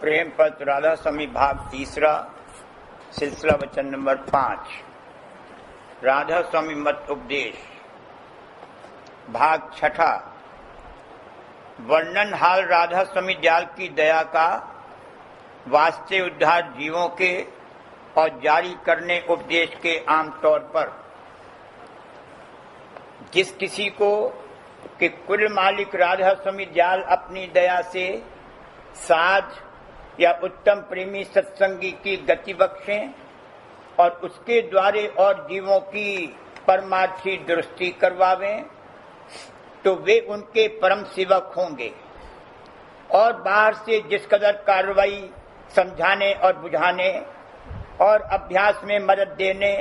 प्रेम पत्र राधा स्वामी भाग तीसरा, सिलसिला वचन नंबर 5, राधा स्वामी मत उपदेश, भाग छठा। वर्णन हाल राधा स्वामी दयाल की दया का वास्ते उद्धार जीवों के और जारी करने उपदेश के आमतौर पर जिस किसी को कि कुल मालिक राधा स्वामी दयाल अपनी दया से साध या उत्तम प्रेमी सत्संगी की गति बख्शें और उसके द्वारे और जीवों की परमार्थी दुरुस्ती करवावें, तो वे उनके परम सेवक होंगे। और बाहर से जिस कदर कार्रवाई समझाने और बुझाने और अभ्यास में मदद देने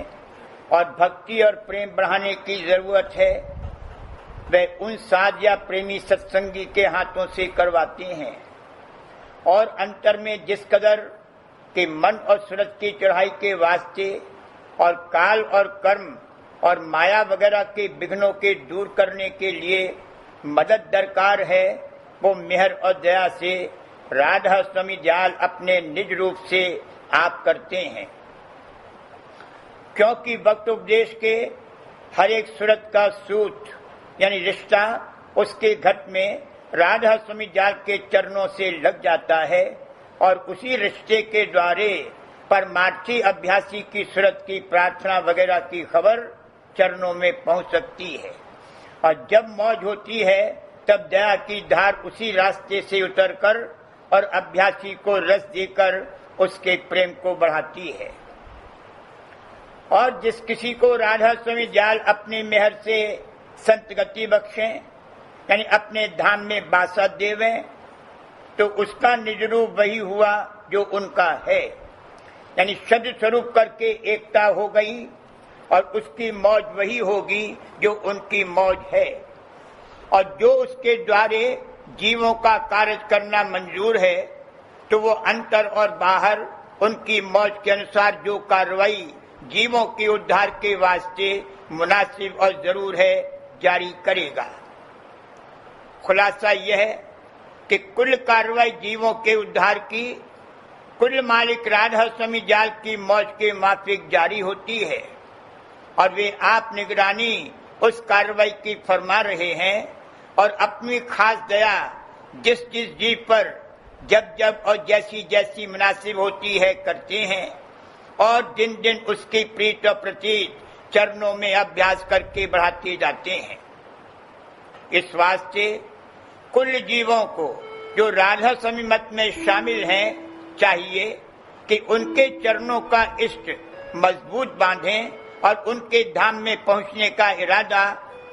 और भक्ति और प्रेम बढ़ाने की जरूरत है, वे उन साध या प्रेमी सत्संगी के हाथों से करवाते हैं। और अंतर में जिस कदर के मन और सूरज की चढ़ाई के वास्ते और काल और कर्म और माया वगैरह के विघ्नों के दूर करने के लिए मदद दरकार है, वो मेहर और दया से राधा स्वामी दयाल अपने निज रूप से आप करते हैं। क्योंकि वक्त उपदेश के हर एक सूरत का सूत यानी रिश्ता उसके घट में राधा स्वामी दयाल के चरणों से लग जाता है और उसी रिश्ते के द्वारे परमार्थी अभ्यासी की सूरत की प्रार्थना वगैरह की खबर चरणों में पहुंच सकती है। और जब मौज होती है तब दया की धार उसी रास्ते से उतरकर और अभ्यासी को रस देकर उसके प्रेम को बढ़ाती है। और जिस किसी को राधा स्वामी दयाल अपनी मेहर से संत गति बख्शें यानी अपने धाम में बासा देवें, तो उसका निज रूप वही हुआ जो उनका है, यानी शब्द स्वरूप करके एकता हो गई और उसकी मौज वही होगी जो उनकी मौज है। और जो उसके द्वारे जीवों का कार्य करना मंजूर है, तो वो अंतर और बाहर उनकी मौज के अनुसार जो कार्रवाई जीवों के उद्धार के वास्ते मुनासिब और जरूर है जारी करेगा। खुलासा यह है कि कुल कार्रवाई जीवों के उद्धार की कुल मालिक राधा स्वामी दयाल की मौज के माफिक जारी होती है और वे आप निगरानी उस कार्रवाई की फरमा रहे हैं और अपनी खास दया जिस जिस जीव पर जब जब और जैसी जैसी मुनासिब होती है करते हैं और दिन दिन उसकी प्रीत और प्रतीत चरणों में अभ्यास करके बढ़ाते जाते हैं। इस वास्ते कुल जीवों को जो राधा स्वामी मत में शामिल हैं चाहिए कि उनके चरणों का इष्ट मजबूत बांधें और उनके धाम में पहुंचने का इरादा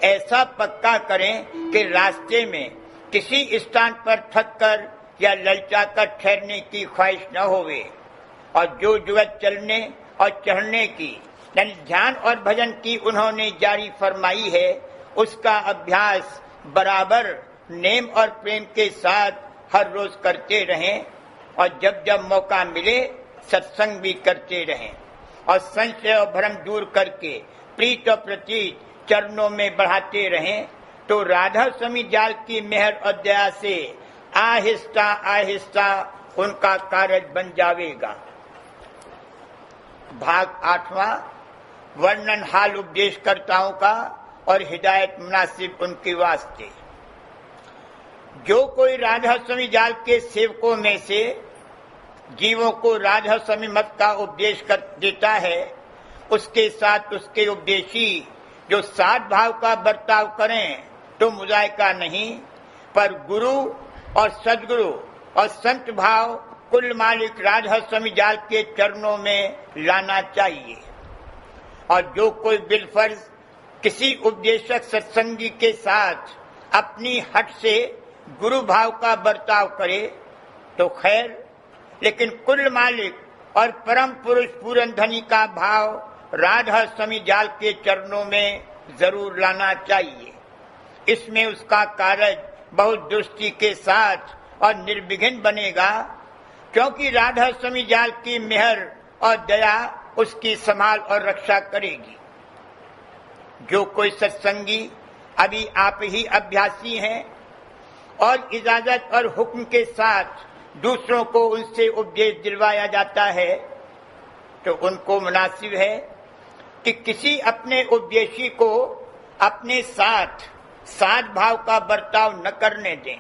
ऐसा पक्का करें कि रास्ते में किसी स्थान पर थक कर या ललचा कर ठहरने की ख्वाहिश न होवे और जो जुगत चलने और चढ़ने की यानी ध्यान और भजन की उन्होंने जारी फरमाई है, उसका अभ्यास बराबर नेम और प्रेम के साथ हर रोज करते रहें और जब जब मौका मिले सत्संग भी करते रहें और संशय और भ्रम दूर करके प्रीत और प्रतीत चरणों में बढ़ाते रहें, तो राधा स्वामी दयाल की मेहर और दया से आहिस्ता आहिस्ता उनका कार्य बन जाएगा। भाग 8वां, वर्णन हाल उपदेशकर्ताओं का और हिदायत मुनासिब उनके वास्ते। जो कोई राधा स्वामी दयाल के सेवकों में से जीवों को राधा स्वामी मत का उपदेश कर देता है, उसके साथ उसके उपदेशी जो साध भाव का बर्ताव करें तो मुजायका नहीं, पर गुरु और सदगुरु और संत भाव कुल मालिक राधा स्वामी दयाल के चरणों में लाना चाहिए। और जो कोई बिलफर्ज किसी उपदेशक सत्संगी के साथ अपनी हट से गुरु भाव का बर्ताव करे तो खैर, लेकिन कुल मालिक और परम पुरुष पूरन धनी का भाव राधा स्वामी दयाल के चरणों में जरूर लाना चाहिए। इसमें उसका कार्य बहुत दृष्टि के साथ और निर्विघ्न बनेगा, क्योंकि राधा स्वामी दयाल की मेहर और दया उसकी संभाल और रक्षा करेगी। जो कोई सत्संगी अभी आप ही अभ्यासी हैं और इजाजत और हुक्म के साथ दूसरों को उनसे उपदेश दिलवाया जाता है, तो उनको मुनासिब है कि किसी अपने उपदेशी को अपने साथ साध भाव का बर्ताव न करने दें।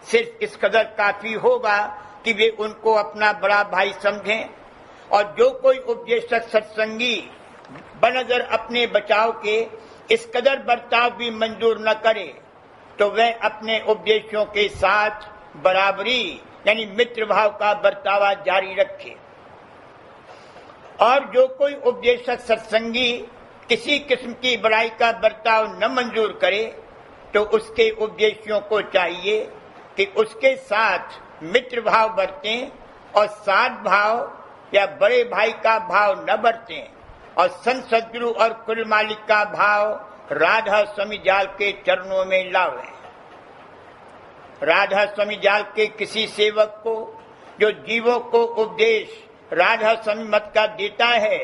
सिर्फ इस कदर काफी होगा कि वे उनको अपना बड़ा भाई समझें, और जो कोई उपदेशक सत्संगी बनजर अपने बचाव के इस कदर बर्ताव भी मंजूर न करे, तो वह अपने उपदेशों के साथ बराबरी यानी मित्र भाव का बर्तावा जारी रखे। और जो कोई उपदेशक सत्संगी किसी किस्म की बड़ाई का बर्ताव न मंजूर करे, तो उसके उपदेशियों को चाहिए कि उसके साथ मित्र भाव बरतें और साध भाव या बड़े भाई का भाव न बरतें, और संत सद्गुरु और कुल मालिक का भाव राधा स्वामी जाल के चरणों में लावें। राधा स्वामी जाल के किसी सेवक को जो जीवों को उपदेश राधा स्वामी मत का देता है,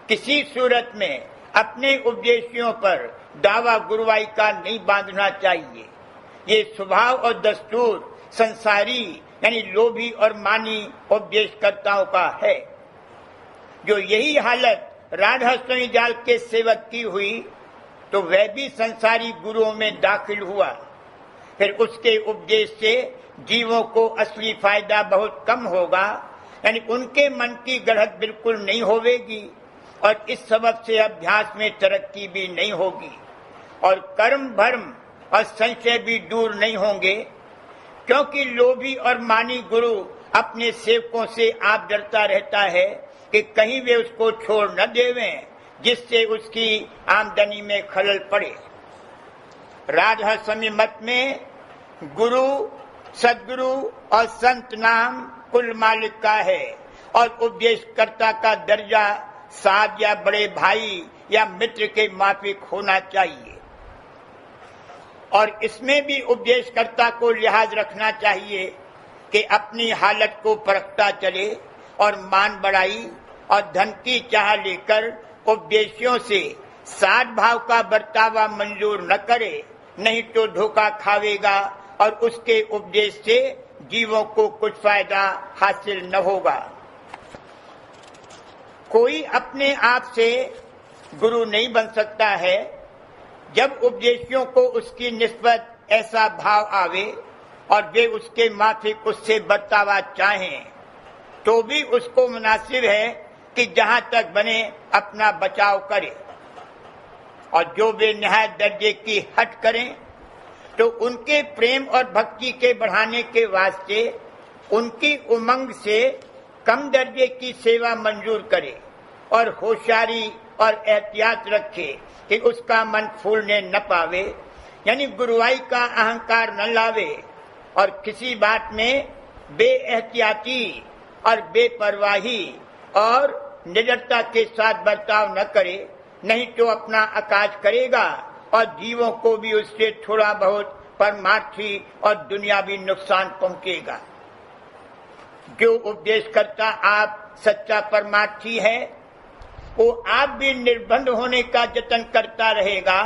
किसी सूरत में अपने उपदेशियों पर दावा गुरुवाई का नहीं बांधना चाहिए। ये स्वभाव और दस्तूर संसारी यानी लोभी और मानी उपदेशकर्ताओं का है। जो यही हालत राधा स्वामी जाल के सेवक की हुई, तो वह भी संसारी गुरुओं में दाखिल हुआ। फिर उसके उपदेश से जीवों को असली फायदा बहुत कम होगा, यानी उनके मन की गढ़त बिल्कुल नहीं होवेगी, और इस सबब से अभ्यास में तरक्की भी नहीं होगी, और कर्म भर्म और संशय भी दूर नहीं होंगे। क्योंकि लोभी और मानी गुरु अपने सेवकों से आप डरता रहता है कि कहीं वे उसको छोड़ न देवें, जिससे उसकी आमदनी में खलल पड़े। राधा स्वामी मत में गुरु, सदगुरु और संत नाम कुल मालिक का है, और उपदेशकर्ता का दर्जा साध या बड़े भाई या मित्र के माफिक होना चाहिए। और इसमें भी उपदेशकर्ता को लिहाज रखना चाहिए कि अपनी हालत को परखता चले और मान बढ़ाई और धन की चाह लेकर उपदेशियों से साध भाव का बर्तावा मंजूर न करे, नहीं तो धोखा खावेगा और उसके उपदेश से जीवों को कुछ फायदा हासिल न होगा। कोई अपने आप से गुरु नहीं बन सकता है। जब उपदेशियों को उसकी निस्बत ऐसा भाव आवे और वे उसके माफिक उससे बर्तावा चाहें, तो भी उसको मुनासिब है कि जहां तक बने अपना बचाव करे। और जो वे निहायत दर्जे की हट करें, तो उनके प्रेम और भक्ति के बढ़ाने के वास्ते उनकी उमंग से कम दर्जे की सेवा मंजूर करे, और होशियारी और एहतियात रखे कि उसका मन फूलने न पावे, यानी गुरुवाई का अहंकार न लावे, और किसी बात में बेएहतियाती और बेपरवाही और निडरता के साथ बर्ताव न करे, नहीं तो अपना आकाश करेगा और जीवों को भी उससे थोड़ा बहुत परमार्थी और दुनियावी नुकसान पहुंचेगा। जो उपदेश करता आप सच्चा परमार्थी है, वो आप भी निर्बंध होने का जतन करता रहेगा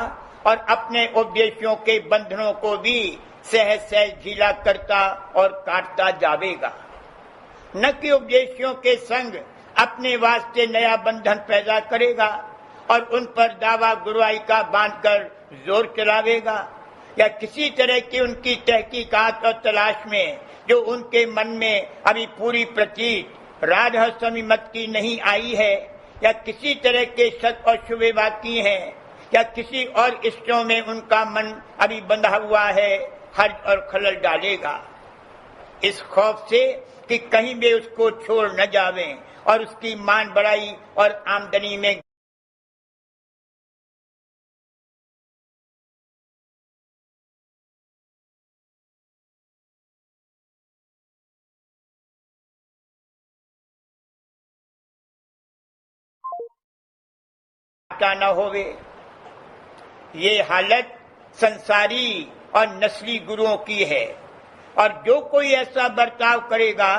और अपने उपदेशियों के बंधनों को भी सहज सहज ढीला करता और काटता जावेगा। न कि उपदेशियों के संग अपने वास्ते नया बंधन पैदा करेगा और उन पर दावा गुरुआई का बांधकर जोर चलावेगा, या किसी तरह की उनकी तहकीकात और तलाश में जो उनके मन में अभी पूरी प्रतीत राधा स्वामी मत की नहीं आई है, या किसी तरह के शक और शुबे बाकी हैं, या किसी और इष्टों में उनका मन अभी बंधा हुआ है, हर्ज और खलल डालेगा। इस खौफ से कि कहीं वे उसको छोड़ न जावें और उसकी मान बढ़ाई और आमदनी में न होवे। ये हालत संसारी और नस्ली गुरुओं की है, और जो कोई ऐसा बर्ताव करेगा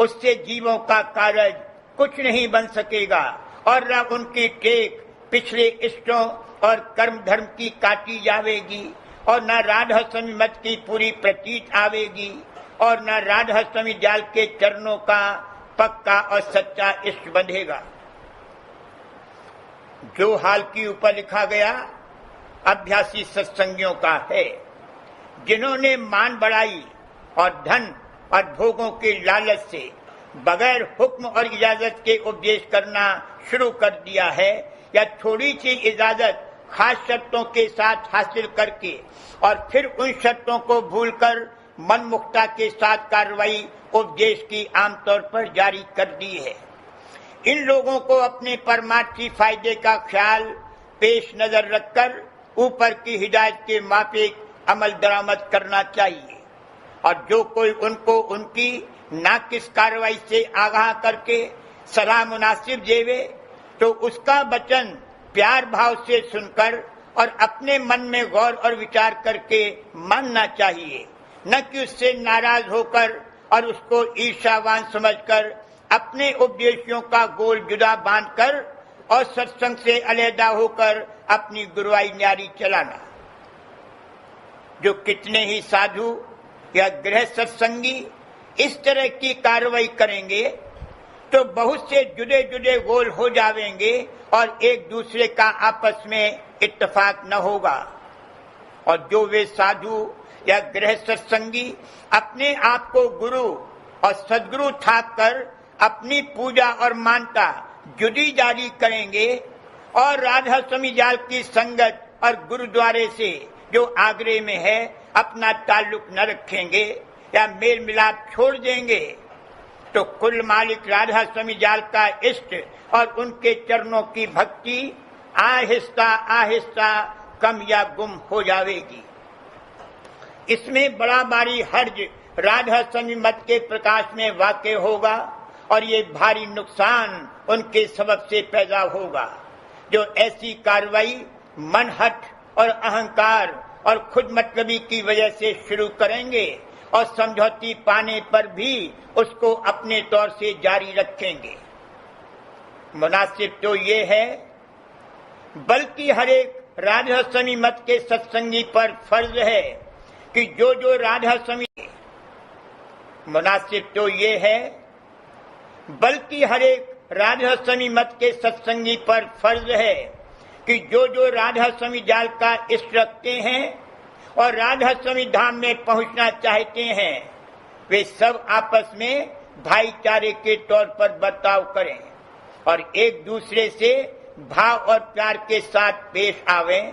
उससे जीवों का कार्य कुछ नहीं बन सकेगा, और न उनकी टेक पिछले इष्टों और कर्म धर्म की काटी जावेगी, और न राधा स्वामी मत की पूरी प्रतीत आवेगी, और न राधा स्वामी जाल के चरणों का पक्का और सच्चा इश्क बंधेगा। जो हाल की ऊपर लिखा गया अभ्यासी सत्संगियों का है, जिन्होंने मान बढ़ाई और धन और भोगों के लालच से बगैर हुक्म और इजाजत के उपदेश करना शुरू कर दिया है, या थोड़ी सी इजाजत खास शर्तों के साथ हासिल करके और फिर उन शर्तों को भूलकर मनमुक्ता के साथ कार्रवाई उपदेश की आमतौर पर जारी कर दी है। इन लोगों को अपने परमार्थी फायदे का ख्याल पेश नजर रखकर ऊपर की हिदायत के माफिक अमल दरामद करना चाहिए, और जो कोई उनको उनकी नाकिस कार्रवाई से आगाह करके सलाह मुनासिब देवे तो उसका वचन प्यार भाव से सुनकर और अपने मन में गौर और विचार करके मानना चाहिए, न कि उससे नाराज होकर और उसको ईर्ष्यावान समझकर अपने उपदेशियों का गोल जुदा बांधकर और सत्संग से अलहदा होकर अपनी गुरुआई न्यारी चलाना। जो कितने ही साधु या गृह सत्संगी इस तरह की कार्रवाई करेंगे तो बहुत से जुदे जुदे गोल हो जाएंगे और एक दूसरे का आपस में इत्तेफाक न होगा। और जो वे साधु या गृह सत्संगी अपने आप को गुरु और सदगुरु ठाक कर अपनी पूजा और मानता जुदी जारी करेंगे और राधा स्वामी जाल की संगत और गुरुद्वारे से जो आगरे में है अपना ताल्लुक न रखेंगे या मेल मिलाप छोड़ देंगे, तो कुल मालिक राधा स्वामी जाल का इष्ट और उनके चरणों की भक्ति आहिस्ता आहिस्ता कम या गुम हो जाएगी। इसमें बड़ा भारी हर्ज राधा स्वामी मत के प्रकाश में वाक़ होगा और ये भारी नुकसान उनके सबब से पैदा होगा जो ऐसी कार्रवाई मनहट और अहंकार और खुद मतलबी की वजह से शुरू करेंगे और समझौती पाने पर भी उसको अपने तौर से जारी रखेंगे। मुनासिब तो ये है, बल्कि हर एक राधा स्वामी मत के सत्संगी पर फर्ज है कि जो जो राधा स्वामी मुनासिब तो ये है, बल्कि हर एक राधा स्वामी मत के सत्संगी पर फर्ज है कि जो जो राधा स्वामी जाल का इष्ट रखते हैं और राधा स्वामी धाम में पहुंचना चाहते हैं, वे सब आपस में भाईचारे के तौर पर बर्ताव करें और एक दूसरे से भाव और प्यार के साथ पेश आवें,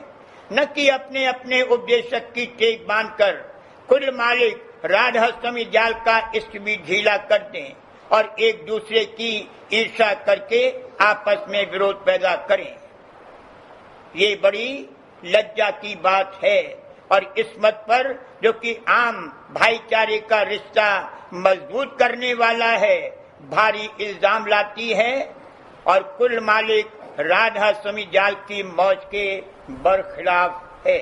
न कि अपने अपने उपदेशक की टेक बांधकर कुल मालिक राधा स्वामी जाल का इष्ट भी ढीला कर दें और एक दूसरे की ईर्ष्या करके आपस में विरोध पैदा करें। ये बड़ी लज्जा की बात है और इस मत पर जो कि आम भाईचारे का रिश्ता मजबूत करने वाला है भारी इल्जाम लाती है और कुल मालिक राधा स्वामी जाल की मौज के बरखिलाफ है।